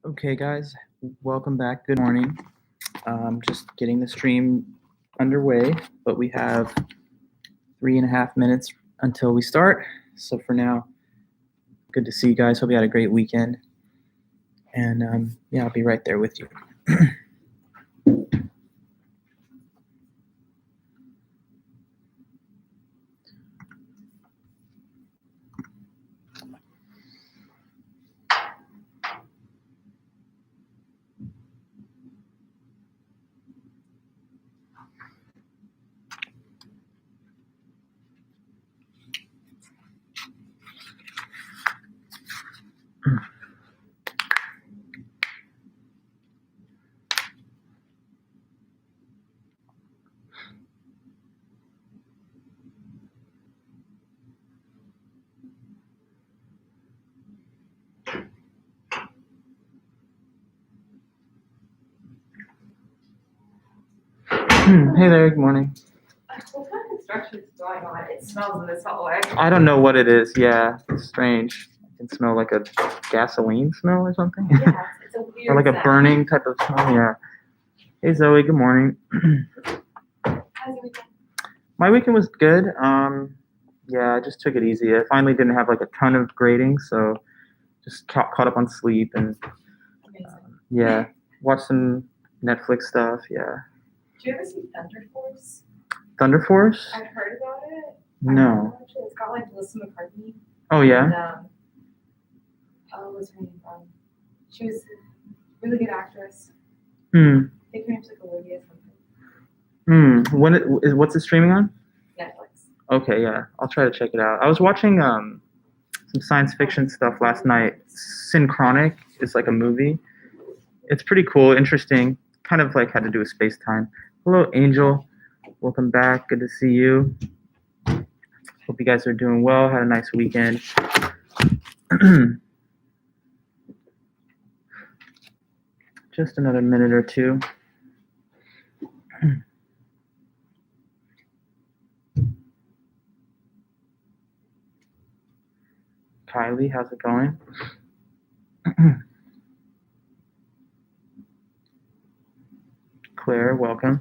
Okay, guys, welcome back. Good morning. Just getting the stream underway, but we have 3.5 minutes until we start. So for now, good to see you guys. Hope you had a great weekend. And yeah, I'll be right there with you. Hey there, good morning. What kind of construction is going on? It smells in this hallway. I don't know what it is. Yeah, it's strange. It can smell like a gasoline smell or something. Yeah, it's a weird Or like a scent. burning type of smell. Yeah. Hey Zoe, good morning. How's your weekend? My weekend was good. Yeah, I just took it easy. I finally didn't have like a ton of grading, so just caught up on sleep and Amazing. yeah, watched some Netflix stuff. Yeah, Did you ever see Thunder Force? Thunder Force? I've heard about it. No. Actually, it's got like Melissa McCarthy. Oh yeah. And, what's her name? She was a really good actress. I think her name's like Olivia something. What's it streaming on? Netflix. Okay, yeah, I'll try to check it out. I was watching some science fiction stuff last night. Synchronic is like a movie. It's pretty cool, interesting. Kind of like had to do with space time. Hello, Angel. Welcome back. Good to see you. Hope you guys are doing well. Had a nice weekend. Just another minute or two. Kylie, how's it going? Claire, welcome.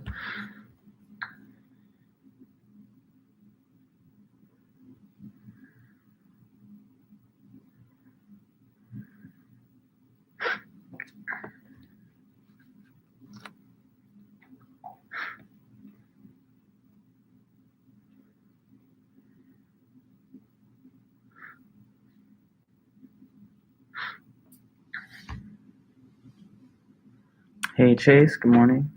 Hey, Chase, good morning.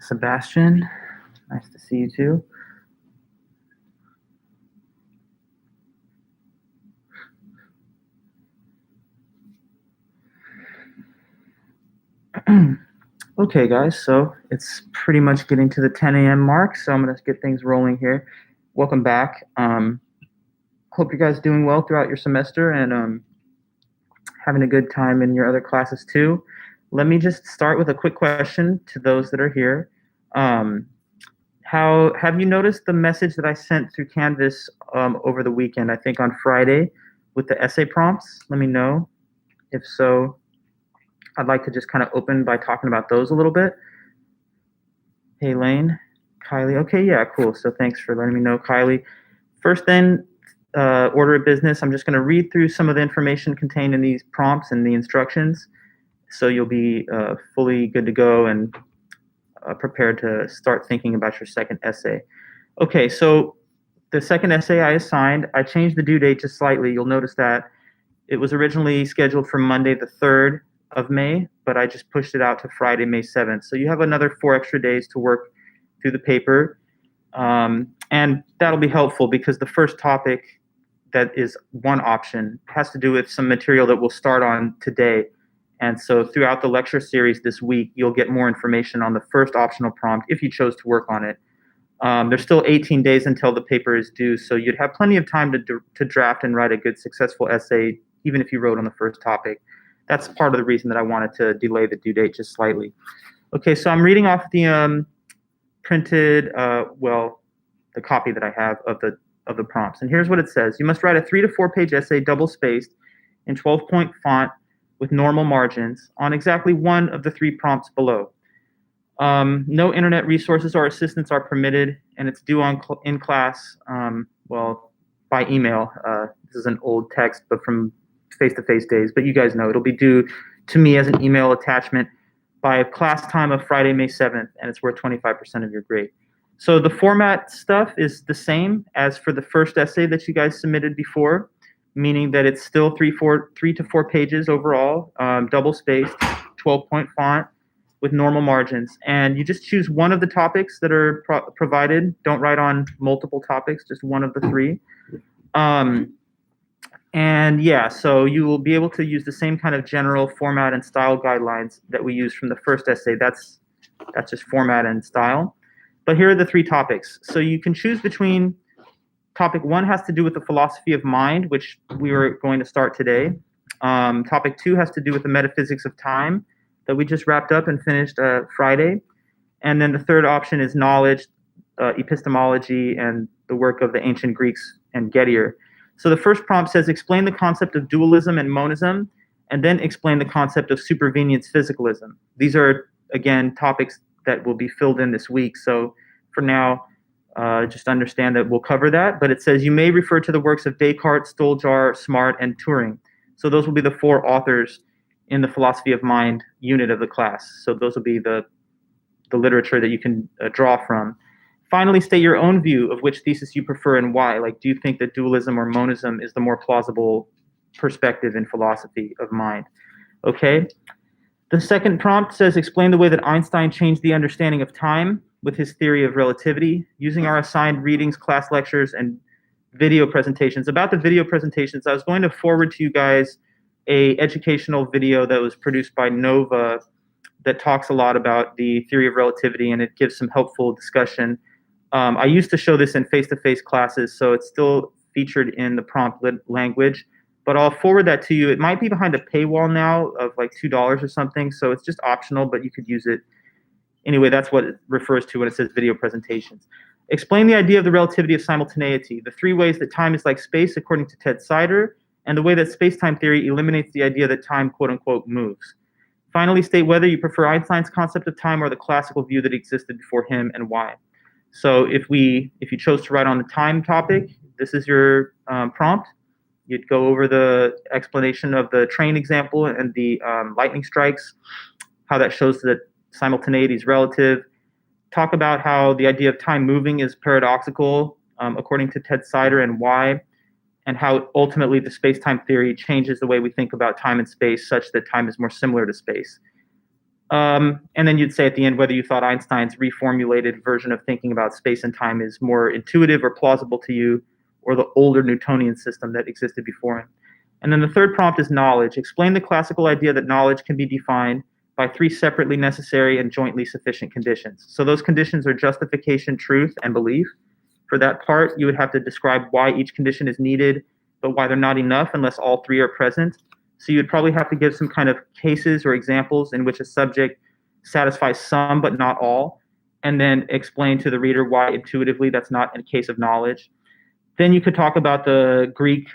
Sebastian, nice to see you too. Okay, guys, so it's pretty much getting to the 10 a.m. mark, so I'm going to get things rolling here. Welcome back. Hope you guys doing well throughout your semester and having a good time in your other classes too. Let me just start with a quick question to those that are here. How have you noticed the message that I sent through Canvas over the weekend? I think on Friday with the essay prompts. Let me know. If so, I'd like to just kind of open by talking about those a little bit. Hey, Lane, Kylie. Okay, yeah, cool. So thanks for letting me know, Kylie. First then, order of business. I'm just going to read through some of the information contained in these prompts and the instructions, so you'll be fully good to go and prepared to start thinking about your second essay. Okay, so the second essay I assigned, I changed the due date just slightly. You'll notice that it was originally scheduled for Monday the 3rd of May, but I just pushed it out to Friday, May 7th. So you have another 4 extra days to work through the paper. And that'll be helpful because the first topic that is one option has to do with some material that we'll start on today. And so throughout the lecture series this week, you'll get more information on the first optional prompt if you chose to work on it. There's still 18 days until the paper is due, so you'd have plenty of time to draft and write a good, successful essay, even if you wrote on the first topic. That's part of the reason that I wanted to delay the due date just slightly. Okay, so I'm reading off the printed, the copy that I have of the prompts. And here's what it says. You must write a 3 to 4 page essay double-spaced in 12-point font with normal margins on exactly one of the 3 prompts below. No internet resources or assistance are permitted, and it's due in class, by email. This is an old text, but from face-to-face days. But you guys know it'll be due to me as an email attachment by class time of Friday, May 7th, and it's worth 25% of your grade. So the format stuff is the same as for the first essay that you guys submitted before, meaning that it's still 3 to 4 pages overall, double-spaced, 12-point font with normal margins. And you just choose one of the topics that are provided. Don't write on multiple topics, just one of the 3. And yeah, so you will be able to use the same kind of general format and style guidelines that we used from the first essay. That's just format and style. But here are the 3 topics. So you can choose between topic 1 has to do with the philosophy of mind, which we were going to start today. Topic 2 has to do with the metaphysics of time that we just wrapped up and finished Friday. And then the third option is knowledge, epistemology, and the work of the ancient Greeks and Gettier. So the first prompt says, explain the concept of dualism and monism, and then explain the concept of supervenience physicalism. These are, again, topics that will be filled in this week. So for now, just understand that we'll cover that. But it says you may refer to the works of Descartes, Stoljar, Smart, and Turing. So those will be the 4 authors in the philosophy of mind unit of the class. So those will be the literature that you can draw from. Finally, state your own view of which thesis you prefer and why. Like, do you think that dualism or monism is the more plausible perspective in philosophy of mind? Okay. The second prompt says, explain the way that Einstein changed the understanding of time with his theory of relativity, using our assigned readings, class lectures, and video presentations. About the video presentations, I was going to forward to you guys a educational video that was produced by Nova that talks a lot about the theory of relativity, and it gives some helpful discussion. I used to show this in face-to-face classes, so it's still featured in the prompt language, but I'll forward that to you. It might be behind a paywall now of like $2 or something, so it's just optional, but you could use it. Anyway, that's what it refers to when it says video presentations. Explain the idea of the relativity of simultaneity, the 3 ways that time is like space according to Ted Sider, and the way that space-time theory eliminates the idea that time, quote-unquote, moves. Finally, state whether you prefer Einstein's concept of time or the classical view that existed before him and why. So if you chose to write on the time topic, this is your prompt. You'd go over the explanation of the train example and the lightning strikes, how that shows that simultaneity is relative. Talk about how the idea of time moving is paradoxical, according to Ted Sider, and why, and how ultimately the space-time theory changes the way we think about time and space such that time is more similar to space. And then you'd say at the end whether you thought Einstein's reformulated version of thinking about space and time is more intuitive or plausible to you, or the older Newtonian system that existed before him. And then the third prompt is knowledge. Explain the classical idea that knowledge can be defined by 3 separately necessary and jointly sufficient conditions. So those conditions are justification, truth, and belief. For that part, you would have to describe why each condition is needed, but why they're not enough unless all 3 are present. So you'd probably have to give some kind of cases or examples in which a subject satisfies some but not all, and then explain to the reader why intuitively that's not a case of knowledge. Then you could talk about the Greek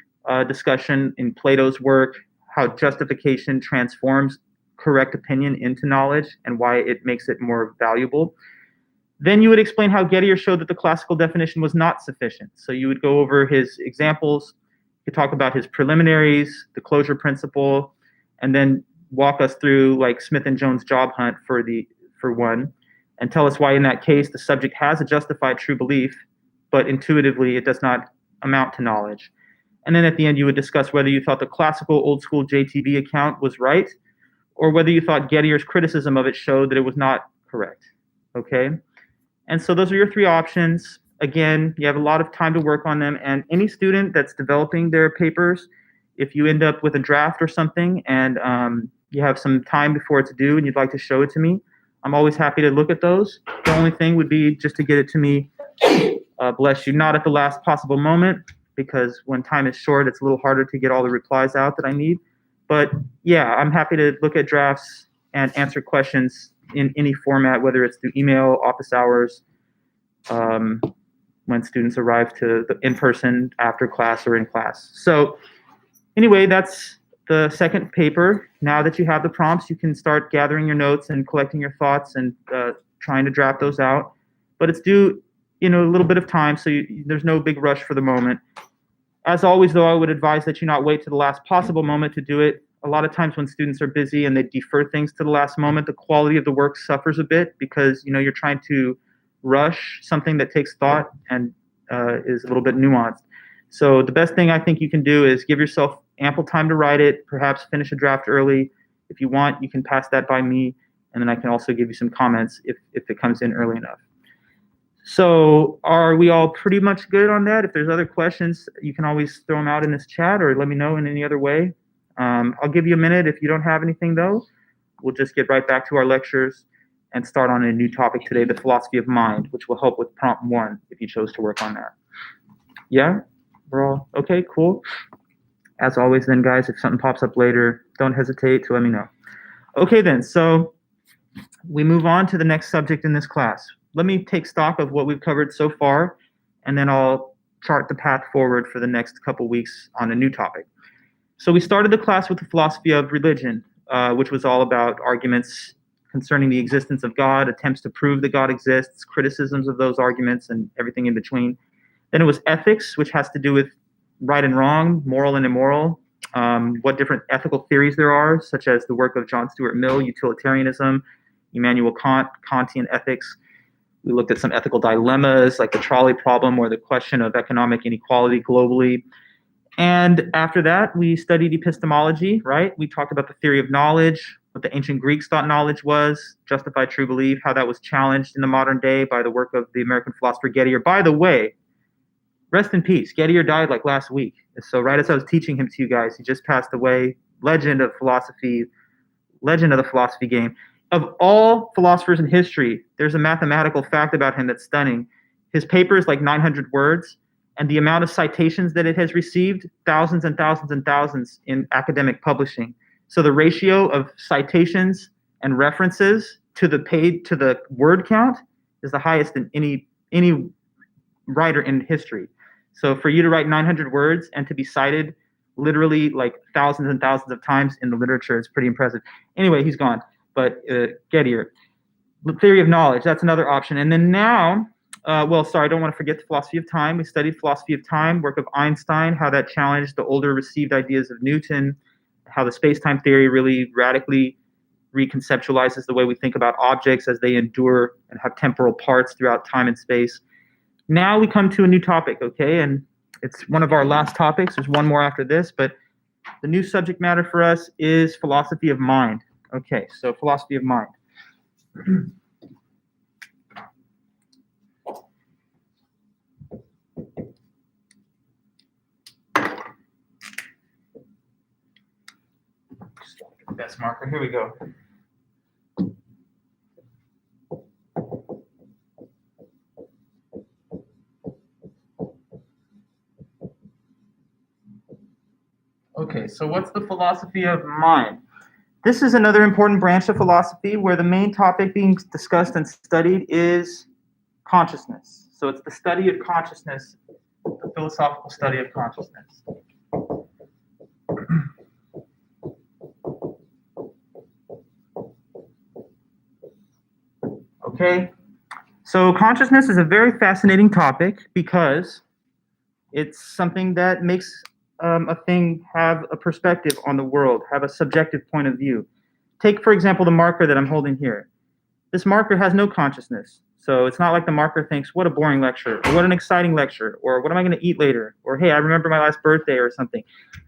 discussion in Plato's work, how justification transforms correct opinion into knowledge and why it makes it more valuable. Then you would explain how Gettier showed that the classical definition was not sufficient. So you would go over his examples, you could talk about his preliminaries, the closure principle, and then walk us through like Smith and Jones' job hunt for one, and tell us why in that case the subject has a justified true belief, but intuitively it does not amount to knowledge. And then at the end you would discuss whether you thought the classical old school JTB account was right, or whether you thought Gettier's criticism of it showed that it was not correct. Okay? And so those are your 3 options. Again, you have a lot of time to work on them, and any student that's developing their papers, if you end up with a draft or something and you have some time before it's due and you'd like to show it to me, I'm always happy to look at those. The only thing would be just to get it to me, bless you, not at the last possible moment, because when time is short, it's a little harder to get all the replies out that I need. But yeah, I'm happy to look at drafts and answer questions in any format, whether it's through email, office hours, when students arrive to the in-person after class or in class. So anyway, that's the second paper. Now that you have the prompts, you can start gathering your notes and collecting your thoughts and trying to draft those out. But it's due a little bit of time, so there's no big rush for the moment. As always, though, I would advise that you not wait to the last possible moment to do it. A lot of times when students are busy and they defer things to the last moment, the quality of the work suffers a bit because you're trying to rush something that takes thought and is a little bit nuanced. So the best thing I think you can do is give yourself ample time to write it, perhaps finish a draft early. If you want, you can pass that by me, and then I can also give you some comments if it comes in early enough. So are we all pretty much good on that? If there's other questions, you can always throw them out in this chat or let me know in any other way. I'll give you a minute. If you don't have anything, though, we'll just get right back to our lectures and start on a new topic today, the philosophy of mind, which will help with prompt 1 if you chose to work on that. Yeah? We're all okay? Cool. As always then, guys, if something pops up later, don't hesitate to let me know. Okay then, so we move on to the next subject in this class. Let me take stock of what we've covered so far, and then I'll chart the path forward for the next couple weeks on a new topic. So we started the class with the philosophy of religion, which was all about arguments concerning the existence of God, attempts to prove that God exists, criticisms of those arguments, and everything in between. Then it was ethics, which has to do with right and wrong, moral and immoral, what different ethical theories there are, such as the work of John Stuart Mill, utilitarianism, Immanuel Kant, Kantian ethics. We looked at some ethical dilemmas like the trolley problem or the question of economic inequality globally. And after that, we studied epistemology, right? We talked about the theory of knowledge, what the ancient Greeks thought knowledge was, justified true belief, how that was challenged in the modern day by the work of the American philosopher Gettier. By the way, rest in peace. Gettier died like last week. So right as I was teaching him to you guys, he just passed away. Legend of the philosophy game. Of all philosophers in history, there's a mathematical fact about him that's stunning. His paper is like 900 words, and the amount of citations that it has received, thousands and thousands and thousands in academic publishing. So the ratio of citations and references to the word count is the highest in any writer in history. So for you to write 900 words and to be cited literally like thousands and thousands of times in the literature is pretty impressive. Anyway, he's gone. But Gettier, the theory of knowledge, that's another option. And then now, I don't want to forget the philosophy of time. We studied philosophy of time, work of Einstein, how that challenged the older received ideas of Newton, how the space-time theory really radically reconceptualizes the way we think about objects as they endure and have temporal parts throughout time and space. Now we come to a new topic, okay? And it's one of our last topics. There's one more after this, but the new subject matter for us is philosophy of mind. Okay, so philosophy of mind. Best marker. Here we go. Okay, so what's the philosophy of mind? This is another important branch of philosophy where the main topic being discussed and studied is consciousness. So it's the study of consciousness, the philosophical study of consciousness. Okay, so consciousness is a very fascinating topic because it's something that makes a thing have a perspective on the world, have a subjective point of view. Take, for example, the marker that I'm holding here. This marker has no consciousness. So it's not like the marker thinks, what a boring lecture, or what an exciting lecture, or what am I going to eat later, or hey, I remember my last birthday or something.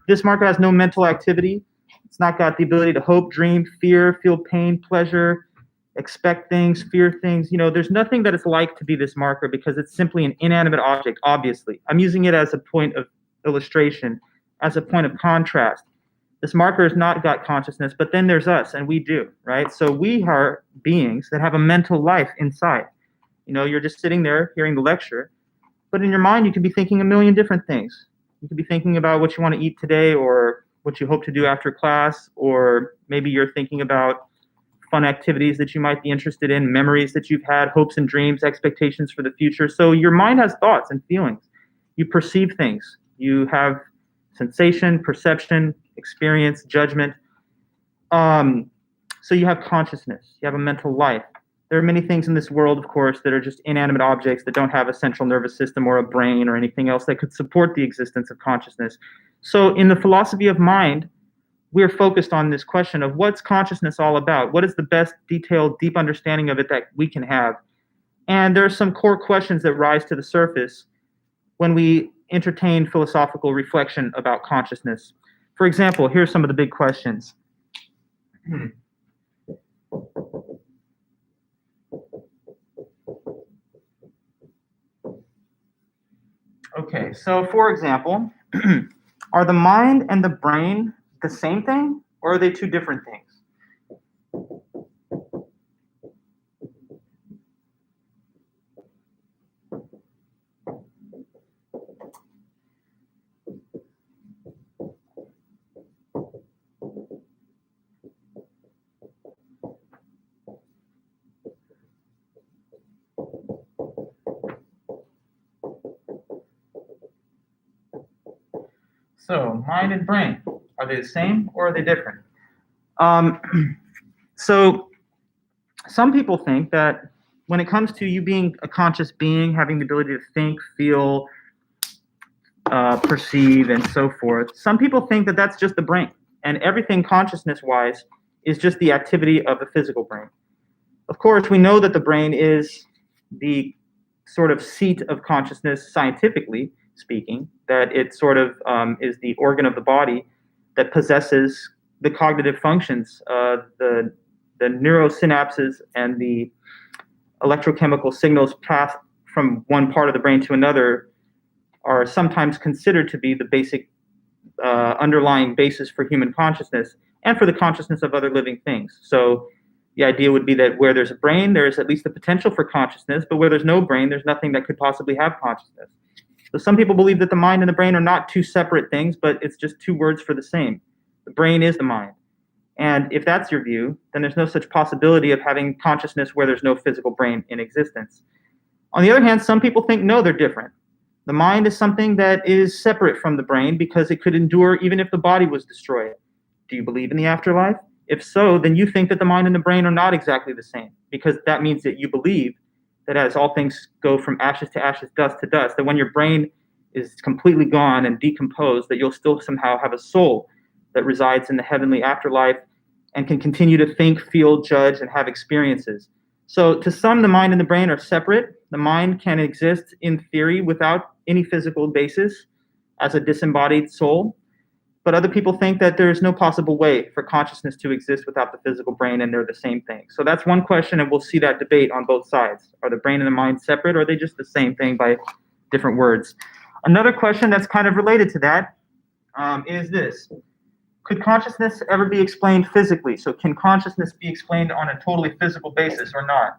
This marker has no mental activity. It's not got the ability to hope, dream, fear, feel pain, pleasure, expect things, fear things. There's nothing that it's like to be this marker because it's simply an inanimate object, obviously. I'm using it as a point of illustration, as a point of contrast. This marker has not got consciousness, but then there's us, and we do, right? So we are beings that have a mental life inside. You're just sitting there hearing the lecture, but in your mind, you could be thinking a million different things. You could be thinking about what you want to eat today or what you hope to do after class, or maybe you're thinking about fun activities that you might be interested in, memories that you've had, hopes and dreams, expectations for the future. So your mind has thoughts and feelings. You perceive things. You have sensation, perception, experience, judgment. So you have consciousness. You have a mental life. There are many things in this world, of course, that are just inanimate objects that don't have a central nervous system or a brain or anything else that could support the existence of consciousness. So in the philosophy of mind, we're focused on this question of what's consciousness all about? What is the best detailed, deep understanding of it that we can have? And there are some core questions that rise to the surface when we entertain philosophical reflection about consciousness. For example, here are some of the big questions. Okay, so for example, are the mind and the brain the same thing, or are they two different things? So, mind and brain, are they the same or are they different? So, some people think that when it comes to you being a conscious being, having the ability to think, feel, perceive, and so forth, some people think that that's just the brain, and everything consciousness-wise is just the activity of the physical brain. Of course, we know that the brain is the sort of seat of consciousness, scientifically speaking, that it sort of is the organ of the body that possesses the cognitive functions, the neurosynapses and the electrochemical signals passed from one part of the brain to another are sometimes considered to be the basic underlying basis for human consciousness and for the consciousness of other living things. So the idea would be that where there's a brain, there's at least the potential for consciousness, but where there's no brain, there's nothing that could possibly have consciousness. So some people believe that the mind and the brain are not two separate things, but it's just two words for the same. The brain is the mind. And if that's your view, then there's no such possibility of having consciousness where there's no physical brain in existence. On the other hand, some people think, no, they're different. The mind is something that is separate from the brain because it could endure even if the body was destroyed. Do you believe in the afterlife? If so, then you think that the mind and the brain are not exactly the same, because that means that you believe that as all things go from ashes to ashes, dust to dust, that when your brain is completely gone and decomposed, that you'll still somehow have a soul that resides in the heavenly afterlife and can continue to think, feel, judge, and have experiences. So to some, the mind and the brain are separate. The mind can exist in theory without any physical basis as a disembodied soul. But other people think that there's no possible way for consciousness to exist without the physical brain, and they're the same thing. So that's one question, and we'll see that debate on both sides. Are the brain and the mind separate, or are they just the same thing by different words? Another question that's kind of related to that is this. Could consciousness ever be explained physically? So can consciousness be explained on a totally physical basis or not?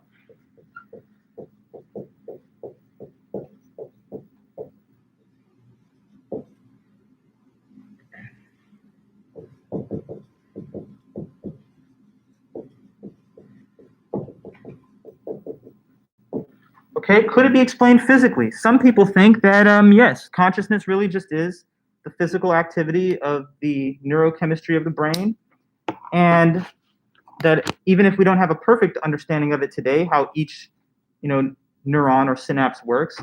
Okay, could it be explained physically? Some people think that, yes, consciousness really just is the physical activity of the neurochemistry of the brain, and that even if we don't have a perfect understanding of it today, how each, neuron or synapse works,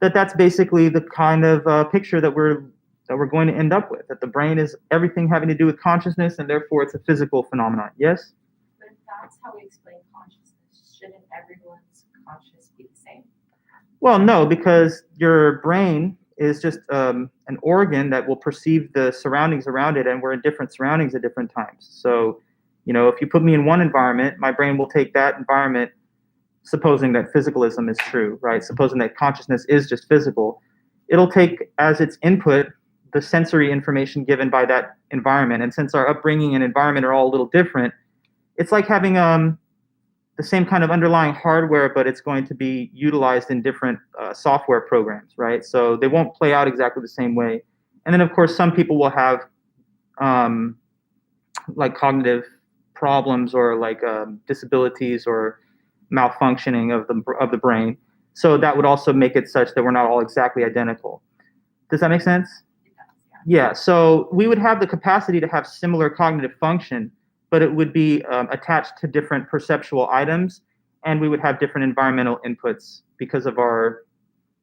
that's basically the kind of picture that we're going to end up with. That the brain is everything having to do with consciousness, and therefore it's a physical phenomenon. Yes. But if that's how we explain consciousness, shouldn't everyone's conscious be the same? Well, no, because your brain is just an organ that will perceive the surroundings around it, and we're in different surroundings at different times. So, if you put me in one environment, my brain will take that environment, supposing that physicalism is true, right? Supposing that consciousness is just physical, it'll take as its input the sensory information given by that environment. And since our upbringing and environment are all a little different, it's like having the same kind of underlying hardware, but it's going to be utilized in different software programs, right? So they won't play out exactly the same way. And then, of course, some people will have like cognitive problems or like disabilities or malfunctioning of the brain. So that would also make it such that we're not all exactly identical. Does that make sense? Yeah. So we would have the capacity to have similar cognitive function, but it would be attached to different perceptual items, and we would have different environmental inputs because of our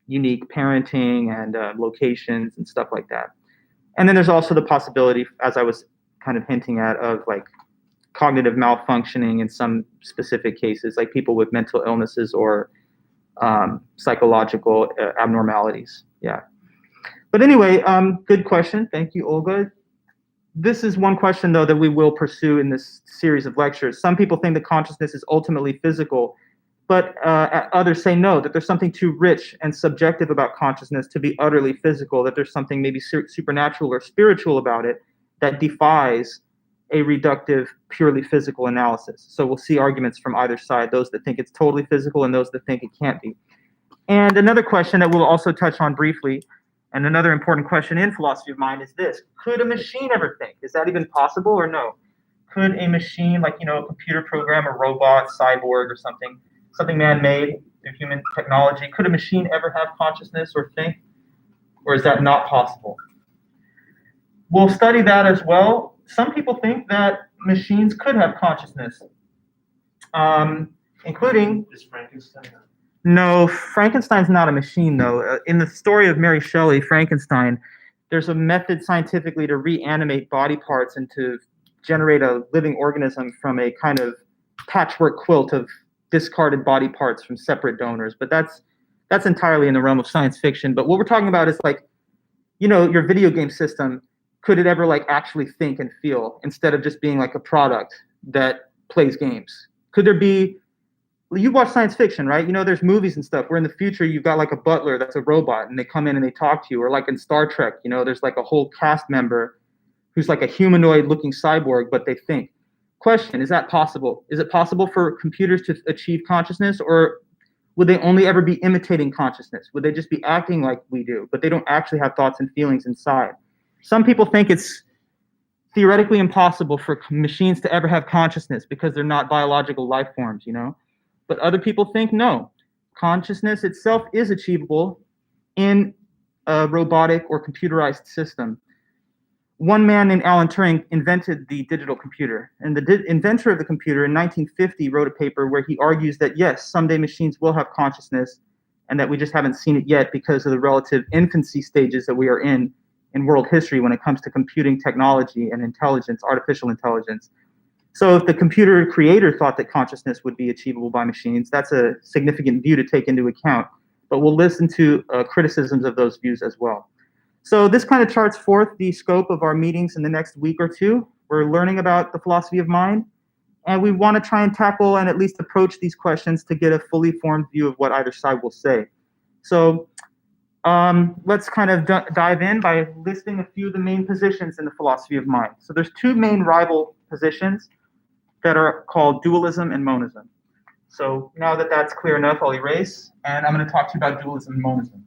unique parenting and locations and stuff like that. And then there's also the possibility, as I was kind of hinting at, of like cognitive malfunctioning in some specific cases, like people with mental illnesses or psychological abnormalities. Yeah. But anyway, good question. Thank you, Olga. This is one question, though, that we will pursue in this series of lectures. Some people think that consciousness is ultimately physical, but others say no, that there's something too rich and subjective about consciousness to be utterly physical, that there's something maybe supernatural or spiritual about it that defies a reductive, purely physical analysis. So we'll see arguments from either side, those that think it's totally physical and those that think it can't be. And another question that we'll also touch on briefly, and another important question in philosophy of mind, is this: could a machine ever think? Is that even possible or no? Could a machine, like, a computer program, a robot, cyborg, or something man-made through human technology, could a machine ever have consciousness or think? Or is that not possible? We'll study that as well. Some people think that machines could have consciousness, including... Is Frankenstein? No, Frankenstein's not a machine, though. In the story of Mary Shelley, Frankenstein, there's a method scientifically to reanimate body parts and to generate a living organism from a kind of patchwork quilt of discarded body parts from separate donors. But that's entirely in the realm of science fiction. But what we're talking about is like, your video game system, could it ever like actually think and feel instead of just being like a product that plays games? Could there be... You watch science fiction, right? There's movies and stuff where in the future you've got like a butler that's a robot and they come in and they talk to you. Or like in Star Trek, there's like a whole cast member who's like a humanoid looking cyborg, but they think. Question, is that possible? Is it possible for computers to achieve consciousness, or would they only ever be imitating consciousness? Would they just be acting like we do, but they don't actually have thoughts and feelings inside? Some people think it's theoretically impossible for machines to ever have consciousness because they're not biological life forms, But other people think no, consciousness itself is achievable in a robotic or computerized system. One man named Alan Turing invented the digital computer, and the inventor of the computer in 1950 wrote a paper where he argues that yes, someday machines will have consciousness, and that we just haven't seen it yet because of the relative infancy stages that we are in world history when it comes to computing technology and intelligence, artificial intelligence. So if the computer creator thought that consciousness would be achievable by machines, that's a significant view to take into account. But we'll listen to criticisms of those views as well. So this kind of charts forth the scope of our meetings in the next week or two. We're learning about the philosophy of mind, and we want to try and tackle and at least approach these questions to get a fully formed view of what either side will say. So let's kind of dive in by listing a few of the main positions in the philosophy of mind. So there's two main rival positions that are called dualism and monism. So now that that's clear enough, I'll erase, and I'm going to talk to you about dualism and monism.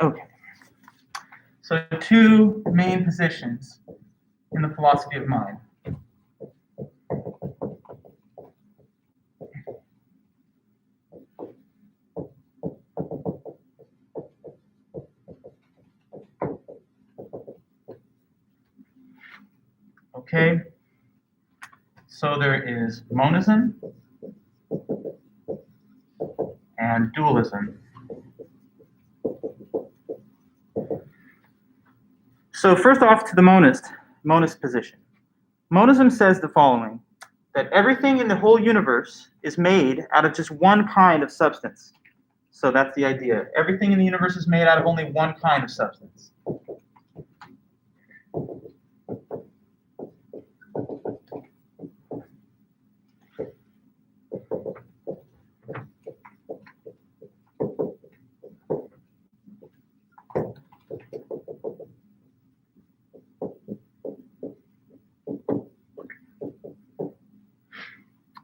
Okay. So two main positions in the philosophy of mind. Okay, so there is monism and dualism. So first off to the monist position. Monism says the following, that everything in the whole universe is made out of just one kind of substance. So that's the idea. Everything in the universe is made out of only one kind of substance.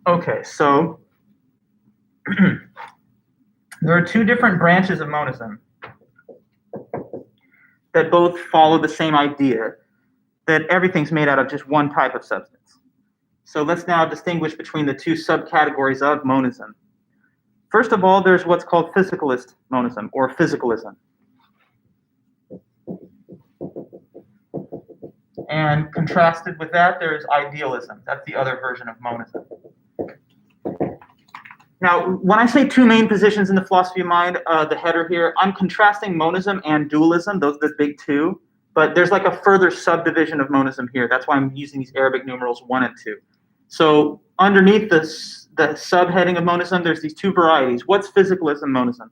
Okay, so There are two different branches of monism that both follow the same idea that everything's made out of just one type of substance. So let's now distinguish between the two subcategories of monism. First of all, there's what's called physicalist monism or physicalism. And contrasted with that, there's idealism. That's the other version of monism. Now, when I say two main positions in the philosophy of mind, the header here, I'm contrasting monism and dualism. Those are the big two. But there's like a further subdivision of monism here. That's why I'm using these Arabic numerals 1 and 2. So underneath the subheading of monism, there's these two varieties. What's physicalism monism?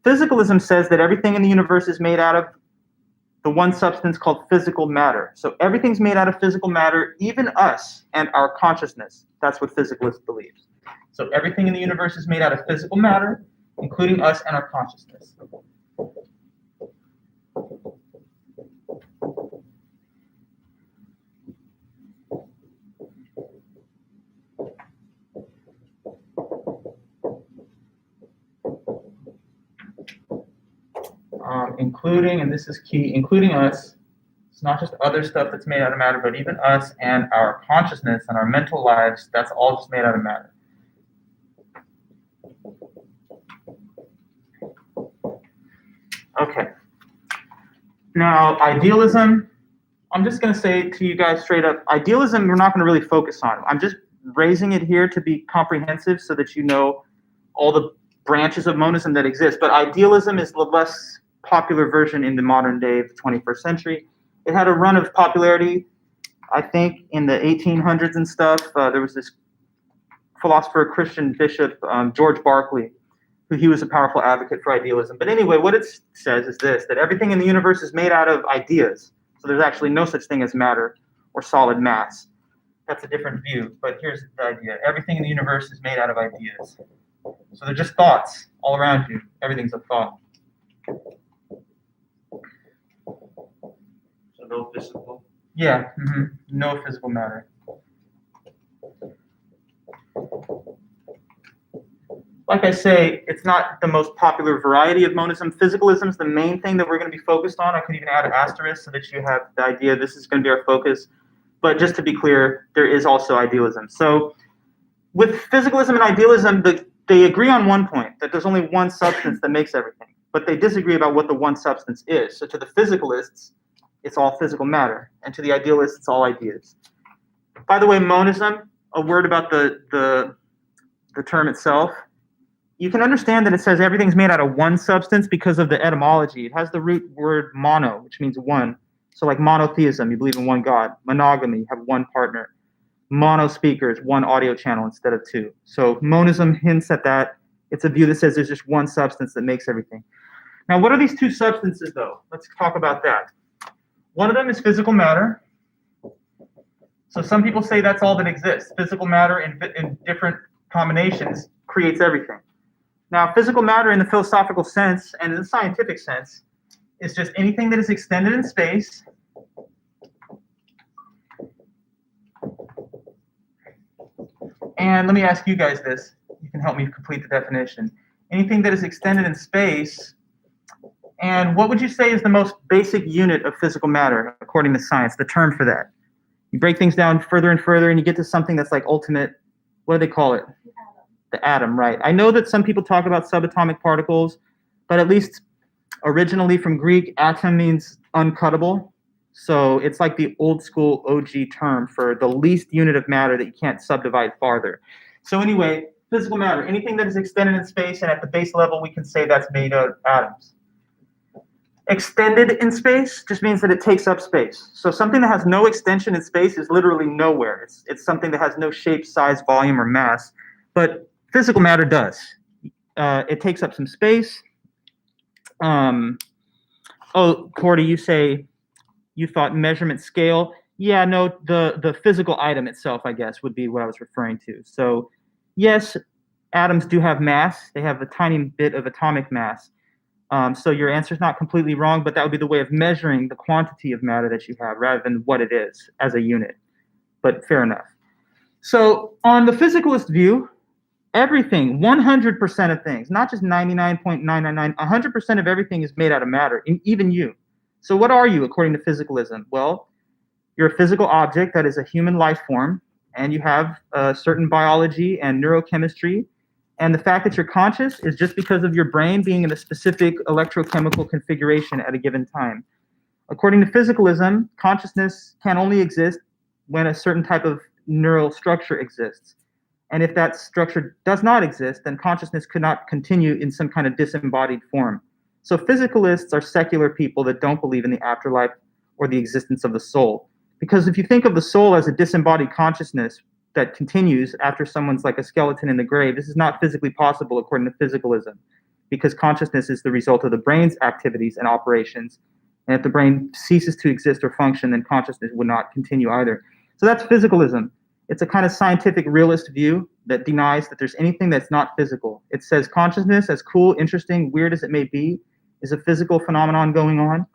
Physicalism says that everything in the universe is made out of the one substance called physical matter. So everything's made out of physical matter, even us and our consciousness. That's what physicalist believes. So everything in the universe is made out of physical matter, including us and our consciousness. Including, and this is key, including us. It's not just other stuff that's made out of matter, but even us and our consciousness and our mental lives, that's all just made out of matter. Okay. Now, idealism, I'm just going to say to you guys straight up, idealism we're not going to really focus on. I'm just raising it here to be comprehensive so that you know all the branches of monism that exist. But idealism is the less popular version in the modern day of the 21st century. It had a run of popularity, I think, in the 1800s and stuff. There was this philosopher, Christian bishop, George Berkeley, who he was a powerful advocate for idealism. But anyway, what it says is this, that everything in the universe is made out of ideas. So there's actually no such thing as matter or solid mass. That's a different view, but here's the idea. Everything in the universe is made out of ideas. So they're just thoughts all around you. Everything's a thought. So no physical? Yeah, no physical matter. Like I say, it's not the most popular variety of monism. Physicalism is the main thing that we're going to be focused on. I could even add an asterisk so that you have the idea this is going to be our focus. But just to be clear, there is also idealism. So with physicalism and idealism, they agree on one point, that there's only one substance that makes everything. But they disagree about what the one substance is. So to the physicalists, it's all physical matter. And to the idealists, it's all ideas. By the way, monism, a word about the term itself. You can understand that it says everything's made out of one substance because of the etymology. It has the root word mono, which means one. So like monotheism, you believe in one God. Monogamy, you have one partner. Mono speakers, one audio channel instead of two. So monism hints at that. It's a view that says there's just one substance that makes everything. Now, what are these two substances, though? Let's talk about that. One of them is physical matter. So some people say that's all that exists. Physical matter in different combinations creates everything. Now, physical matter in the philosophical sense and in the scientific sense is just anything that is extended in space and let me ask you guys this. You can help me complete the definition. Anything that is extended in space, and what would you say is the most basic unit of physical matter according to science, the term for that? You break things down further and further and you get to something that's like ultimate, what do they call it? The atom, right. I know that some people talk about subatomic particles, but at least originally from Greek, atom means uncuttable. So it's like the old school OG term for the least unit of matter that you can't subdivide farther. So anyway, physical matter, anything that is extended in space and at the base level, we can say that's made of atoms. Extended in space just means that it takes up space. So something that has no extension in space is literally nowhere. It's something that has no shape, size, volume, or mass. But physical matter does. It takes up some space. Oh, Cordy, you thought measurement scale. Yeah, no, the physical item itself, I guess, would be what I was referring to. So yes, atoms do have mass. They have a tiny bit of atomic mass. So your answer is not completely wrong, but that would be the way of measuring the quantity of matter that you have rather than what it is as a unit. But fair enough. So on the physicalist view, Everything, 100% of things, not just 99.999, 100% of everything is made out of matter, even you. So what are you according to physicalism? Well, you're a physical object that is a human life form, and you have certain biology and neurochemistry. And the fact that you're conscious is just because of your brain being in a specific electrochemical configuration at a given time. According to physicalism, consciousness can only exist when a certain type of neural structure exists. And if that structure does not exist, then consciousness could not continue in some kind of disembodied form. So physicalists are secular people that don't believe in the afterlife or the existence of the soul. Because if you think of the soul as a disembodied consciousness that continues after someone's like a skeleton in the grave, this is not physically possible according to physicalism, because consciousness is the result of the brain's activities and operations. And if the brain ceases to exist or function, then consciousness would not continue either. So that's physicalism. It's a kind of scientific realist view that denies that there's anything that's not physical. It says consciousness, as cool, interesting, weird as it may be, is a physical phenomenon going on, and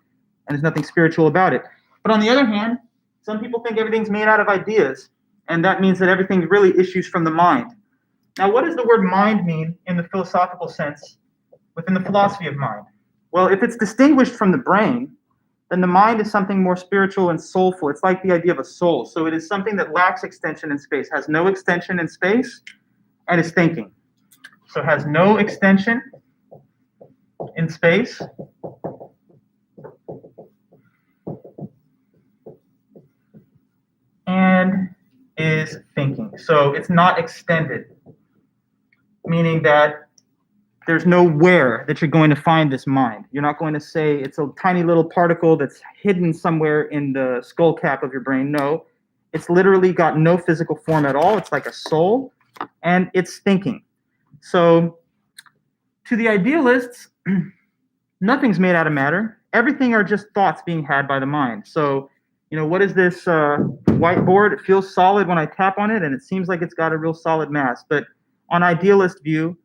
there's nothing spiritual about it. But on the other hand, some people think everything's made out of ideas, and that means that everything really issues from the mind. Now, what does the word mind mean in the philosophical sense within the philosophy of mind? Well, if it's distinguished from the brain, then the mind is something more spiritual and soulful. It's like the idea of a soul. So it is something that lacks extension in space, has no extension in space, and is thinking. So it has no extension in space, and is thinking. So it's not extended, meaning that there's nowhere that you're going to find this mind. You're not going to say it's a tiny little particle that's hidden somewhere in the skull cap of your brain. No, it's literally got no physical form at all. It's like a soul, and it's thinking. So to the idealists, nothing's made out of matter. Everything are just thoughts being had by the mind. So, what is this whiteboard? It feels solid when I tap on it, and it seems like it's got a real solid mass. But on idealist view,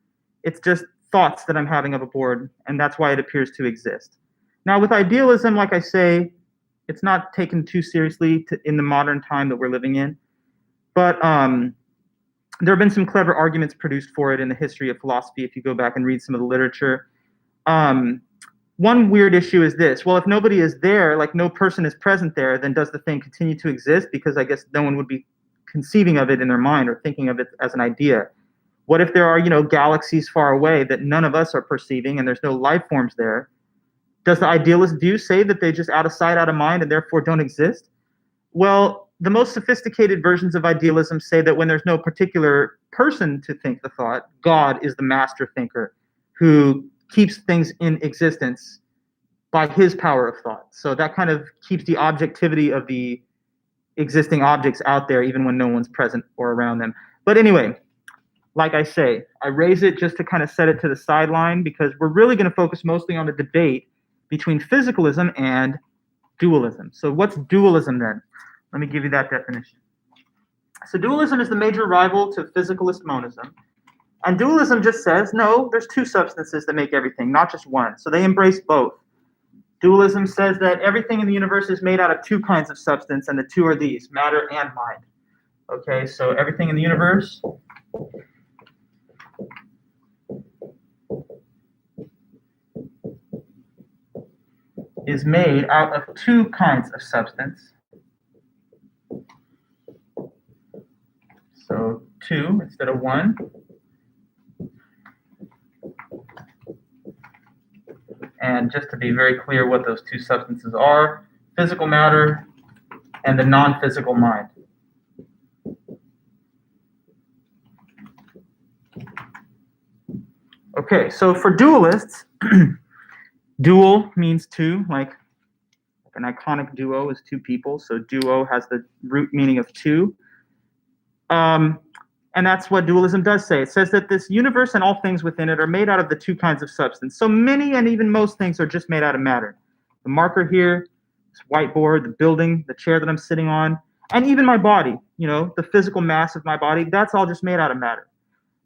it's just thoughts that I'm having of a board, and that's why it appears to exist. Now, with idealism, like I say, it's not taken too seriously in the modern time that we're living in. But there have been some clever arguments produced for it in the history of philosophy if you go back and read some of the literature. One weird issue is this. Well, if nobody is there, like no person is present there, then does the thing continue to exist? Because I guess no one would be conceiving of it in their mind or thinking of it as an idea. What if there are, galaxies far away that none of us are perceiving and there's no life forms there? Does the idealist view say that they just out of sight, out of mind, and therefore don't exist? Well, the most sophisticated versions of idealism say that when there's no particular person to think the thought, God is the master thinker who keeps things in existence by his power of thought. So that kind of keeps the objectivity of the existing objects out there even when no one's present or around them. But anyway, like I say, I raise it just to kind of set it to the sideline because we're really going to focus mostly on the debate between physicalism and dualism. So what's dualism then? Let me give you that definition. So dualism is the major rival to physicalist monism. And dualism just says, no, there's two substances that make everything, not just one. So they embrace both. Dualism says that everything in the universe is made out of two kinds of substance, and the two are these, matter and mind. Okay, so everything in the universe is made out of two kinds of substance. So 2 instead of 1. And just to be very clear what those two substances are, physical matter and the non-physical mind. Okay, so for dualists, dual means two, like an iconic duo is two people. So duo has the root meaning of two. And that's what dualism does say. It says that this universe and all things within it are made out of the two kinds of substance. So many and even most things are just made out of matter. The marker here, this whiteboard, the building, the chair that I'm sitting on, and even my body, the physical mass of my body, that's all just made out of matter.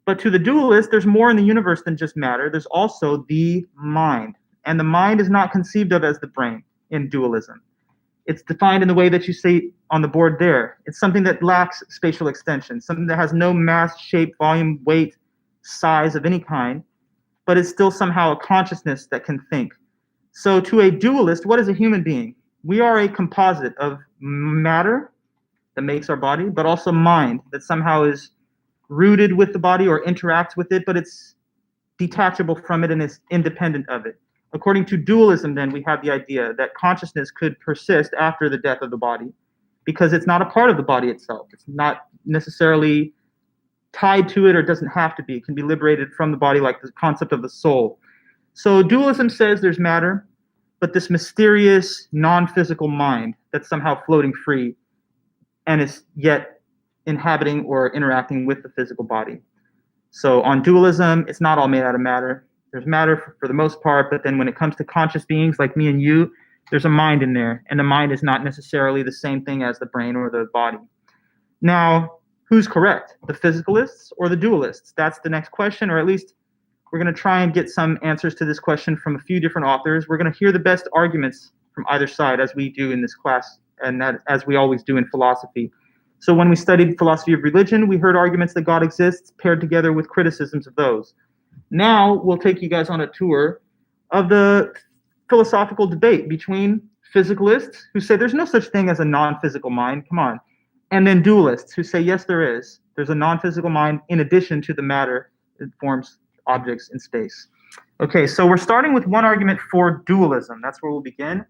But to the dualist, there's more in the universe than just matter. There's also the mind. And the mind is not conceived of as the brain in dualism. It's defined in the way that you see on the board there. It's something that lacks spatial extension, something that has no mass, shape, volume, weight, size of any kind, but it's still somehow a consciousness that can think. So to a dualist, what is a human being? We are a composite of matter that makes our body, but also mind that somehow is rooted with the body or interacts with it, but it's detachable from it and is independent of it. According to dualism, then, we have the idea that consciousness could persist after the death of the body because it's not a part of the body itself. It's not necessarily tied to it or doesn't have to be. It can be liberated from the body, like the concept of the soul. So dualism says there's matter, but this mysterious, non-physical mind that's somehow floating free and is yet inhabiting or interacting with the physical body. So on dualism, it's not all made out of matter. There's matter for the most part, but then when it comes to conscious beings like me and you, there's a mind in there, and the mind is not necessarily the same thing as the brain or the body. Now, who's correct, the physicalists or the dualists? That's the next question, or at least we're going to try and get some answers to this question from a few different authors. We're going to hear the best arguments from either side, as we do in this class, and that, as we always do in philosophy. So when we studied philosophy of religion, we heard arguments that God exists paired together with criticisms of those. Now we'll take you guys on a tour of the philosophical debate between physicalists who say there's no such thing as a non-physical mind, come on, and then dualists who say yes, there is. There's a non-physical mind in addition to the matter that forms objects in space. Okay, so we're starting with one argument for dualism. That's where we'll begin,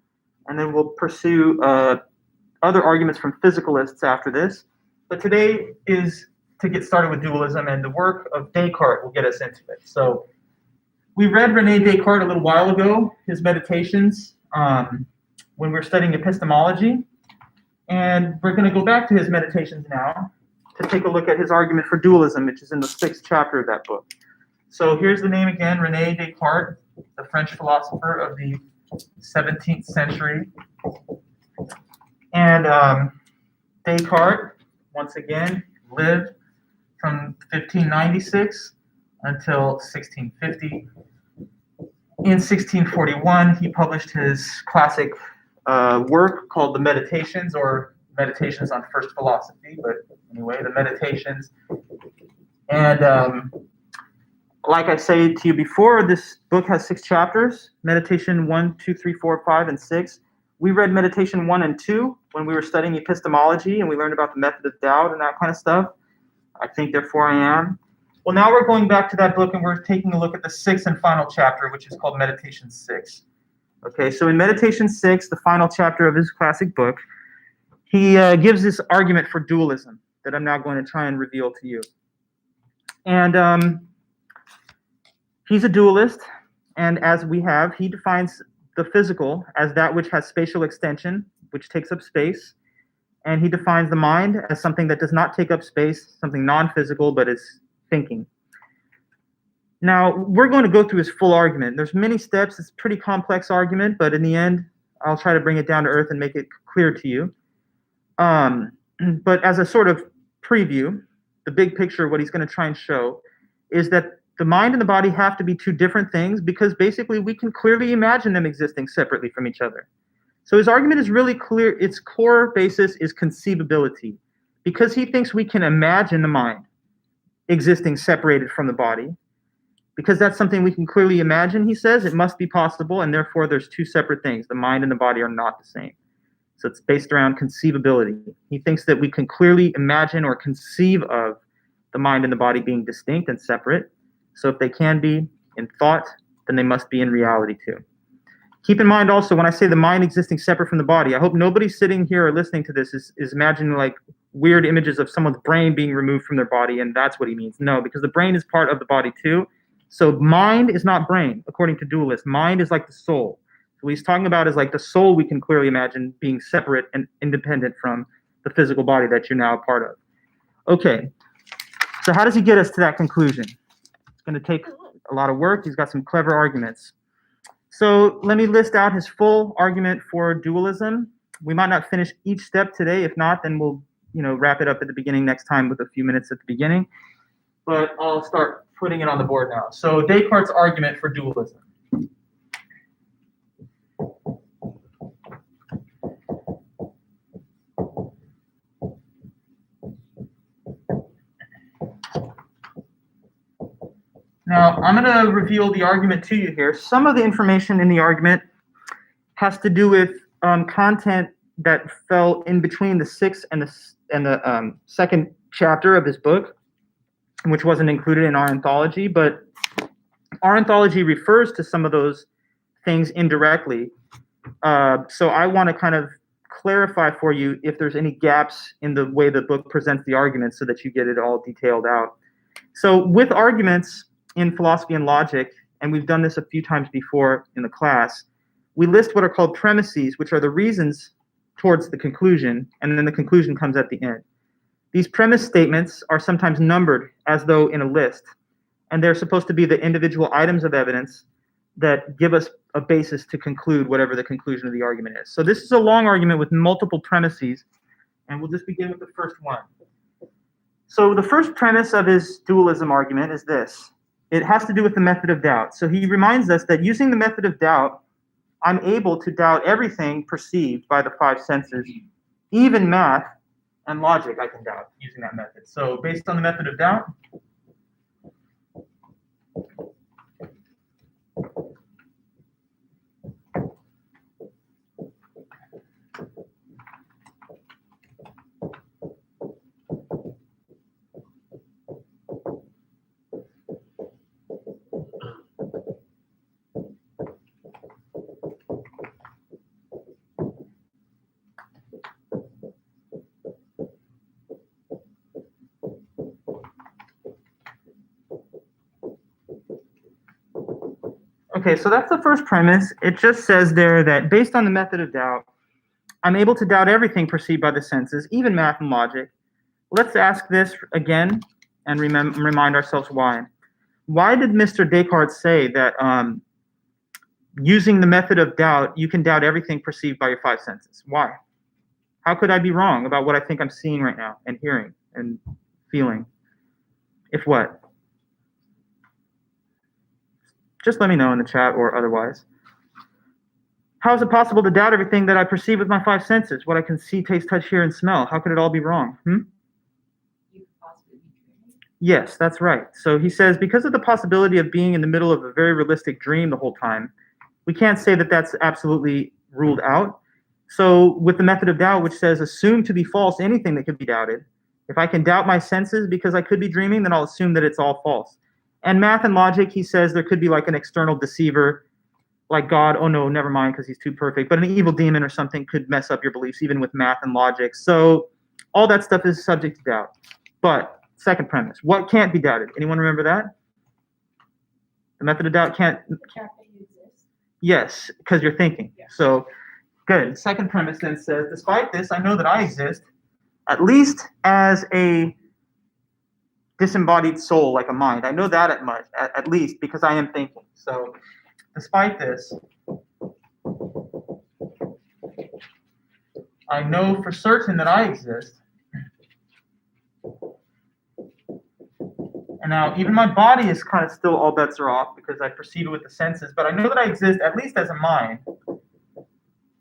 and then we'll pursue other arguments from physicalists after this. But today is to get started with dualism, and the work of Descartes will get us into it. So we read Rene Descartes a little while ago, his meditations, when we were studying epistemology. And we're going to go back to his meditations now to take a look at his argument for dualism, which is in the 6th chapter of that book. So here's the name again, Rene Descartes, the French philosopher of the 17th century. And Descartes, once again, lived from 1596 until 1650. In 1641, he published his classic work called the Meditations, or Meditations on First Philosophy, but anyway, the Meditations. And like I said to you before, this book has 6 chapters, Meditation 1, 2, 3, 4, 5, and 6. We read Meditation 1 and 2 when we were studying epistemology, and we learned about the method of doubt and that kind of stuff. I think, therefore I am. Well, now we're going back to that book, and we're taking a look at the 6th and final chapter, which is called Meditation 6. Okay, so in Meditation 6, the final chapter of his classic book, he gives this argument for dualism that I'm now going to try and reveal to you. And he's a dualist, and as we have, he defines the physical as that which has spatial extension, which takes up space, and he defines the mind as something that does not take up space, something non-physical, but is thinking. Now, we're going to go through his full argument. There's many steps. It's a pretty complex argument, but in the end, I'll try to bring it down to earth and make it clear to you. But as a sort of preview, the big picture of what he's going to try and show is that the mind and the body have to be two different things because basically we can clearly imagine them existing separately from each other. So his argument is really clear. Its core basis is conceivability, because he thinks we can imagine the mind existing separated from the body. Because that's something we can clearly imagine, he says, it must be possible, and therefore there's two separate things. The mind and the body are not the same. So it's based around conceivability. He thinks that we can clearly imagine or conceive of the mind and the body being distinct and separate. So if they can be in thought, then they must be in reality too. Keep in mind also, when I say the mind existing separate from the body, I hope nobody sitting here or listening to this is imagining like weird images of someone's brain being removed from their body, and that's what he means. No, because the brain is part of the body too. So mind is not brain, according to dualists. Mind is like the soul. So what he's talking about is like the soul we can clearly imagine being separate and independent from the physical body that you're now a part of. Okay, so how does he get us to that conclusion? It's going to take a lot of work. He's got some clever arguments. So let me list out his full argument for dualism. We might not finish each step today. If not, then we'll wrap it up at the beginning next time with a few minutes at the beginning. But I'll start putting it on the board now. So Descartes' argument for dualism. I'm going to reveal the argument to you here. Some of the information in the argument has to do with content that fell in between the sixth and the second chapter of his book, which wasn't included in our anthology, but our anthology refers to some of those things indirectly. So I want to kind of clarify for you if there's any gaps in the way the book presents the arguments so that you get it all detailed out. So with arguments in philosophy and logic, and we've done this a few times before in the class, we list what are called premises, which are the reasons towards the conclusion, and then the conclusion comes at the end. These premise statements are sometimes numbered as though in a list, and they're supposed to be the individual items of evidence that give us a basis to conclude whatever the conclusion of the argument is. So this is a long argument with multiple premises, and we'll just begin with the first one. So the first premise of his dualism argument is this. It has to do with the method of doubt. So he reminds us that using the method of doubt, I'm able to doubt everything perceived by the five senses, even math and logic I can doubt using that method. So based on the method of doubt, okay, so that's the first premise. It just says there that based on the method of doubt, I'm able to doubt everything perceived by the senses, even math and logic. Let's ask this again and remind ourselves why. Why did Mr. Descartes say that using the method of doubt, you can doubt everything perceived by your five senses? Why? How could I be wrong about what I think I'm seeing right now and hearing and feeling? If what? Just let me know in the chat or otherwise. How is it possible to doubt everything that I perceive with my five senses? What I can see, taste, touch, hear, and smell. How could it all be wrong? You could possibly be dreaming. Yes, that's right. So he says, because of the possibility of being in the middle of a very realistic dream the whole time, we can't say that that's absolutely ruled out. So with the method of doubt, which says assume to be false anything that could be doubted, if I can doubt my senses because I could be dreaming, then I'll assume that it's all false. And math and logic, he says there could be like an external deceiver, like God, oh no, never mind because he's too perfect, but an evil demon or something could mess up your beliefs even with math and logic. So all that stuff is subject to doubt. But second premise, what can't be doubted? Anyone remember that? The method of doubt can't... Can't they exist? Yes, because you're thinking. Yeah. So good. Second premise then says, despite this, I know that I exist, at least as a disembodied soul, like a mind. I know that at least because I am thinking. So despite this, I know for certain that I exist. And now even my body is kind of still all bets are off because I perceive it with the senses, but I know that I exist at least as a mind,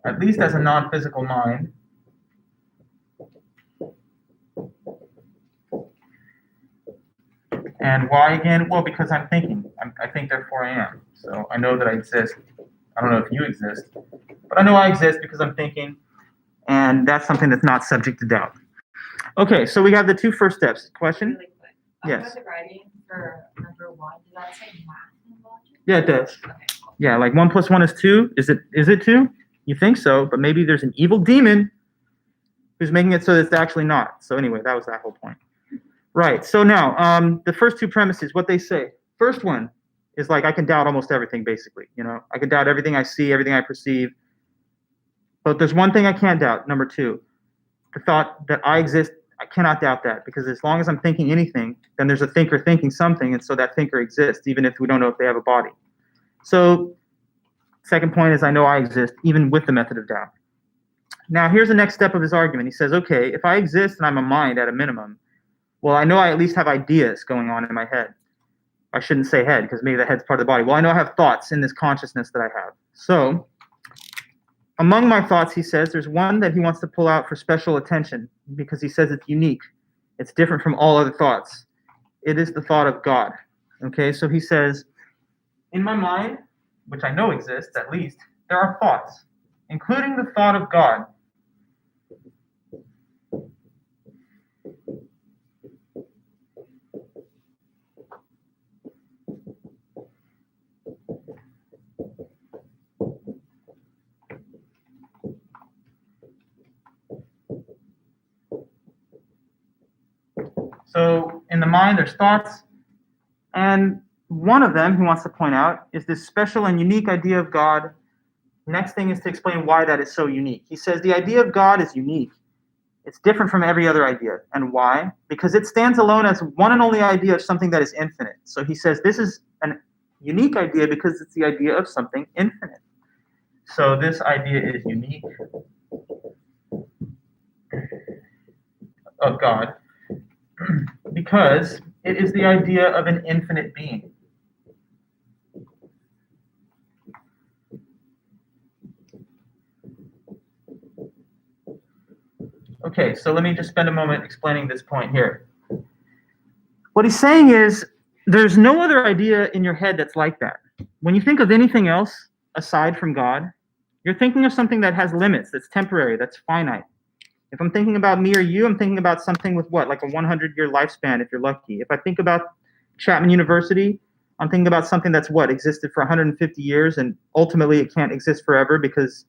at least as a non-physical mind. And why again? Well, because I'm thinking. I think, therefore I am. So I know that I exist. I don't know if you exist, but I know I exist because I'm thinking, and that's something that's not subject to doubt. Okay, so we have the two first steps. Question? Really quick. Yes. About the writing for number 1, does that say math and logic? Yeah, it does. Okay, cool. Yeah, like 1 + 1 is 2. Is it 2? You think so, but maybe there's an evil demon who's making it so that it's actually not. So anyway, that was that whole point. Right, so now, the first two premises, what they say. First one is like I can doubt almost everything, basically. You know, I can doubt everything I see, everything I perceive. But there's one thing I can't doubt, number 2. The thought that I exist, I cannot doubt that, because as long as I'm thinking anything, then there's a thinker thinking something, and so that thinker exists, even if we don't know if they have a body. So, second point is I know I exist, even with the method of doubt. Now, here's the next step of his argument. He says, okay, if I exist and I'm a mind at a minimum, well, I know I at least have ideas going on in my head. I shouldn't say head, because maybe the head's part of the body. Well, I know I have thoughts in this consciousness that I have. So, among my thoughts, he says, there's one that he wants to pull out for special attention, because he says it's unique. It's different from all other thoughts. It is the thought of God. Okay, so he says, in my mind, which I know exists at least, there are thoughts, including the thought of God. So in the mind, there's thoughts, and one of them, he wants to point out, is this special and unique idea of God. Next thing is to explain why that is so unique. He says the idea of God is unique. It's different from every other idea. And why? Because it stands alone as one and only idea of something that is infinite. So he says this is a unique idea because it's the idea of something infinite. So this idea is unique of God because it is the idea of an infinite being. Okay, so let me just spend a moment explaining this point here. What he's saying is there's no other idea in your head that's like that. When you think of anything else aside from God, you're thinking of something that has limits, that's temporary, that's finite. If I'm thinking about me or you, I'm thinking about something with what, like a 100-year lifespan if you're lucky. If I think about Chapman University, I'm thinking about something that's what, existed for 150 years and ultimately it can't exist forever because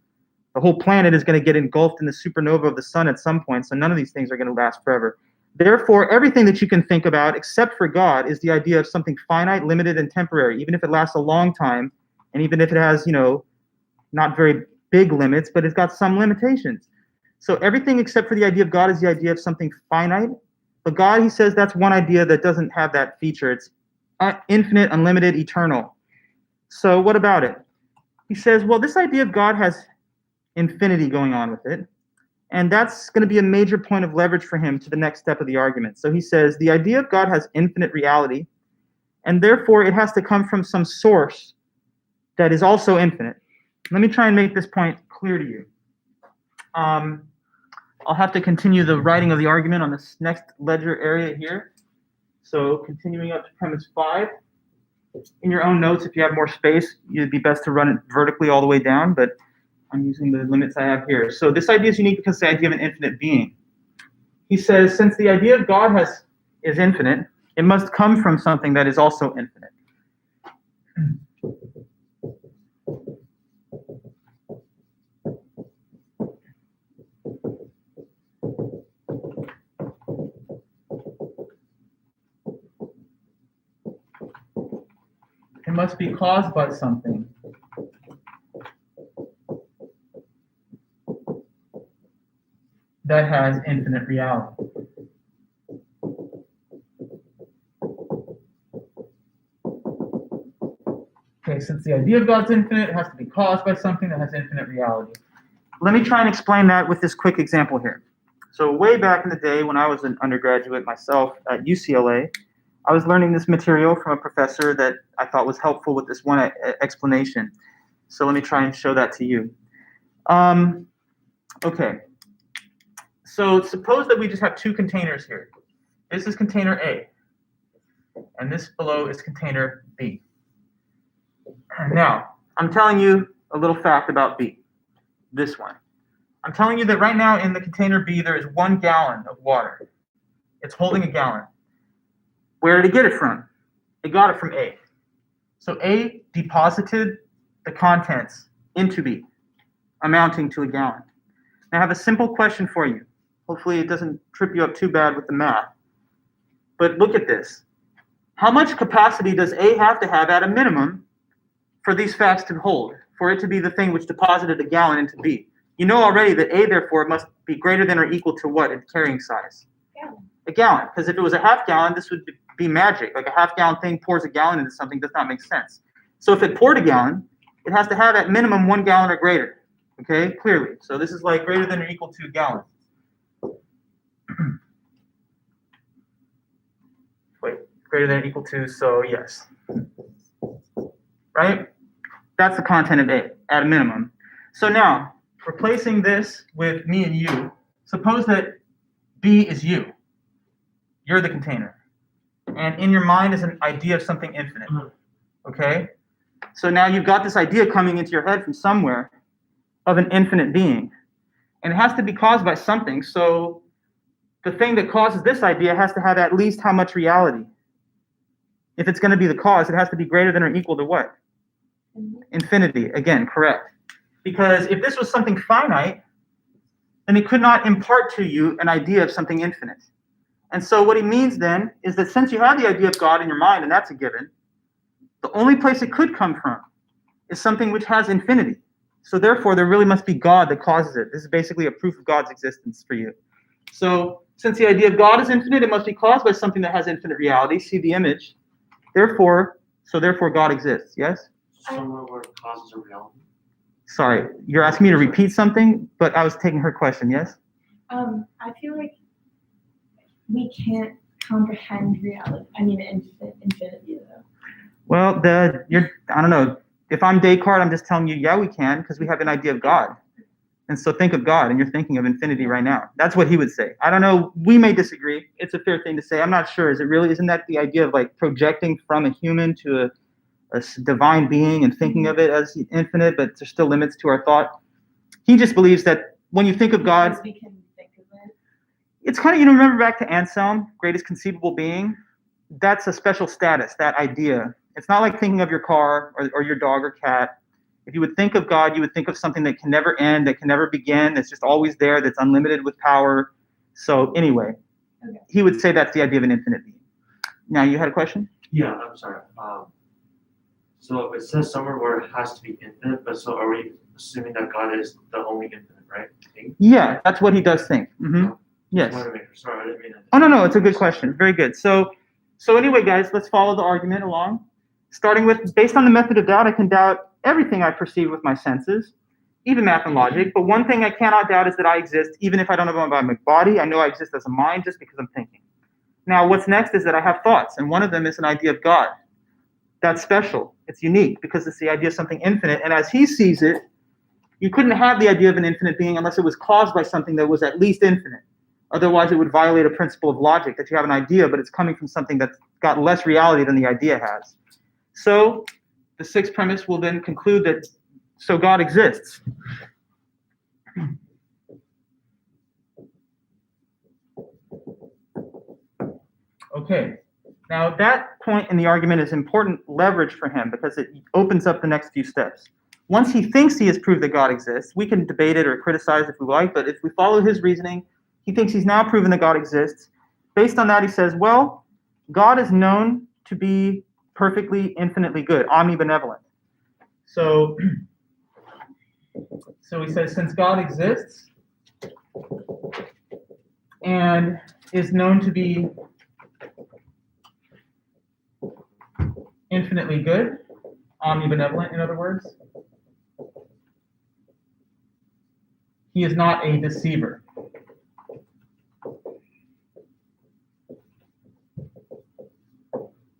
the whole planet is going to get engulfed in the supernova of the sun at some point, so none of these things are going to last forever. Therefore, everything that you can think about, except for God, is the idea of something finite, limited, and temporary, even if it lasts a long time, and even if it has, not very big limits, but it's got some limitations. So everything except for the idea of God is the idea of something finite. But God, he says, that's one idea that doesn't have that feature. It's infinite, unlimited, eternal. So what about it? He says, well, this idea of God has infinity going on with it. And that's going to be a major point of leverage for him to the next step of the argument. So he says, the idea of God has infinite reality, and therefore it has to come from some source that is also infinite. Let me try and make this point clear to you. I'll have to continue the writing of the argument on this next ledger area here. So continuing up to premise 5. In your own notes, if you have more space, it'd be best to run it vertically all the way down, but I'm using the limits I have here. So this idea is unique because it's the idea of an infinite being. He says, since the idea of God is infinite, it must come from something that is also infinite. It must be caused by something. That has infinite reality. Okay, since the idea of God's infinite, it has to be caused by something that has infinite reality. Let me try and explain that with this quick example here. So way back in the day when I was an undergraduate myself at UCLA, I was learning this material from a professor that I thought was helpful with this one explanation. So let me try and show that to you. Okay. So suppose that we just have two containers here. This is container A, and this below is container B. Now, I'm telling you a little fact about B, this one. I'm telling you that right now in the container B, there is 1 gallon of water. It's holding a gallon. Where did it get it from? It got it from A. So A deposited the contents into B, amounting to a gallon. Now I have a simple question for you. Hopefully it doesn't trip you up too bad with the math. But look at this. How much capacity does A have to have at a minimum for these facts to hold, for it to be the thing which deposited a gallon into B? You know already that A, therefore, must be greater than or equal to what in carrying size? Gallon. A gallon. Because if it was a half gallon, this would be magic. Like a half gallon thing pours a gallon into something does not make sense. So if it poured a gallon, it has to have at minimum 1 gallon or greater. Okay, clearly. So this is like greater than or equal to a gallon. Wait, greater than or equal to, so yes. Right? That's the content of A at a minimum. So now, replacing this with me and you, suppose that B is you. You're the container. and in your mind is an idea of something infinite. Okay? So now you've got this idea coming into your head from somewhere of an infinite being. And it has to be caused by something. So the thing that causes this idea has to have at least how much reality? If it's going to be the cause, it has to be greater than or equal to what? Infinity. Again, correct. Because if this was something finite, then it could not impart to you an idea of something infinite. And so what he means then is that since you have the idea of God in your mind, and that's a given, the only place it could come from is something which has infinity. So therefore, there really must be God that causes it. This is basically a proof of God's existence for you. So since the idea of God is infinite, it must be caused by something that has infinite reality. See the image. Therefore God exists. Yes? Somewhere where causes a reality. Sorry, you're asking me to repeat something, but I was taking her question. Yes? I feel like we can't comprehend reality. I mean, infinity, though. Well, I don't know. If I'm Descartes, I'm just telling you, yeah, we can, because we have an idea of God. And so think of God, and you're thinking of infinity right now. That's what he would say. I don't know. We may disagree. It's a fair thing to say. I'm not sure. Isn't that the idea of like projecting from a human to a divine being and thinking of it as infinite, but there's still limits to our thought? He just believes that when you think of God, Because we can think of it. it's kind of, remember back to Anselm, greatest conceivable being? That's a special status, that idea. It's not like thinking of your car or your dog or cat. If you would think of God, you would think of something that can never end, that can never begin, that's just always there, that's unlimited with power. So anyway, Okay. He would say that's the idea of an infinite being. Now, you had a question? Yeah, I'm sorry. So it says somewhere where it has to be infinite, but so are we assuming that God is the only infinite, right? Yeah, that's what he does think. Yes. Sorry, I didn't mean that. Oh, no, it's a good question. Very good. So anyway, guys, let's follow the argument along. Starting with, based on the method of doubt, I can doubt everything I perceive with my senses, even math and logic. But one thing I cannot doubt is that I exist, even if I don't know about my body. I know I exist as a mind just because I'm thinking. Now, what's next is that I have thoughts, and one of them is an idea of God. That's special. It's unique because it's the idea of something infinite. And as he sees it, you couldn't have the idea of an infinite being unless it was caused by something that was at least infinite. Otherwise, it would violate a principle of logic that you have an idea, but it's coming from something that's got less reality than the idea has. So the sixth premise will then conclude that, so God exists. Okay. Now, that point in the argument is important leverage for him because it opens up the next few steps. Once he thinks he has proved that God exists, we can debate it or criticize if we like, but if we follow his reasoning, he thinks he's now proven that God exists. Based on that, he says, well, God is known to be perfectly, infinitely good, omnibenevolent. So he says, since God exists and is known to be infinitely good, omnibenevolent, in other words, he is not a deceiver.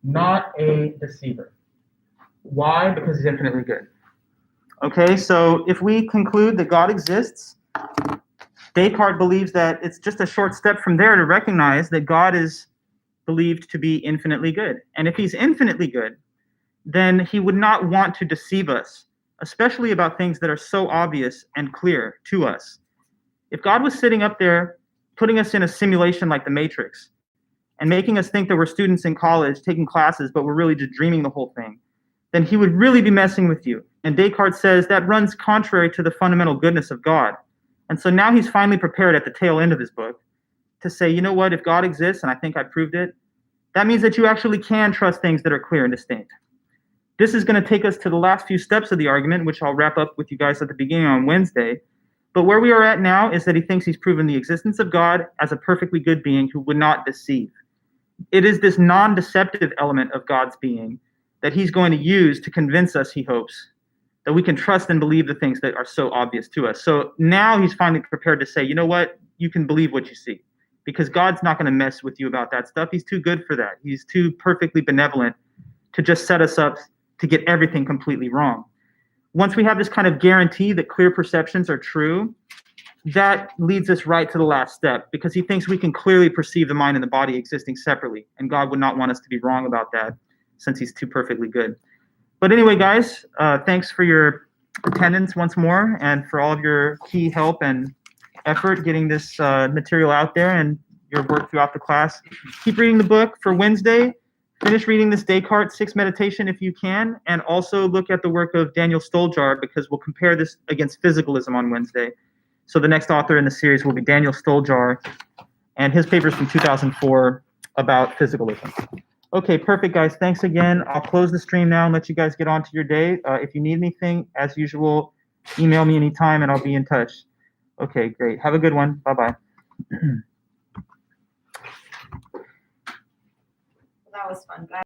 Not a deceiver. Why? Because he's infinitely good. Okay, so if we conclude that God exists, Descartes believes that it's just a short step from there to recognize that God is believed to be infinitely good. And if he's infinitely good, then he would not want to deceive us, especially about things that are so obvious and clear to us. If God was sitting up there, putting us in a simulation like the Matrix, and making us think that we're students in college taking classes, but we're really just dreaming the whole thing, then he would really be messing with you. And Descartes says that runs contrary to the fundamental goodness of God. And so now he's finally prepared at the tail end of his book to say, you know what, if God exists, and I think I proved it, that means that you actually can trust things that are clear and distinct. This is going to take us to the last few steps of the argument, which I'll wrap up with you guys at the beginning on Wednesday. But where we are at now is that he thinks he's proven the existence of God as a perfectly good being who would not deceive. It is this non-deceptive element of God's being that he's going to use to convince us, he hopes, that we can trust and believe the things that are so obvious to us. So now he's finally prepared to say, you know what, you can believe what you see, because God's not going to mess with you about that stuff. He's too good for that. He's too perfectly benevolent to just set us up to get everything completely wrong. Once we have this kind of guarantee that clear perceptions are true, that leads us right to the last step, because he thinks we can clearly perceive the mind and the body existing separately, and God would not want us to be wrong about that, since he's too perfectly good. But anyway, guys, thanks for your attendance once more, and for all of your key help and effort getting this material out there, and your work throughout the class. Keep reading the book. For Wednesday, finish reading this Descartes 6 meditation if you can, and also look at the work of Daniel Stoljar, because we'll compare this against physicalism on Wednesday. So the next author in the series will be Daniel Stoljar, and his paper's from 2004 about physicalism. Okay, perfect, guys. Thanks again. I'll close the stream now and let you guys get on to your day. If you need anything, as usual, email me anytime and I'll be in touch. Okay, great. Have a good one. Bye-bye. That was fun, guys.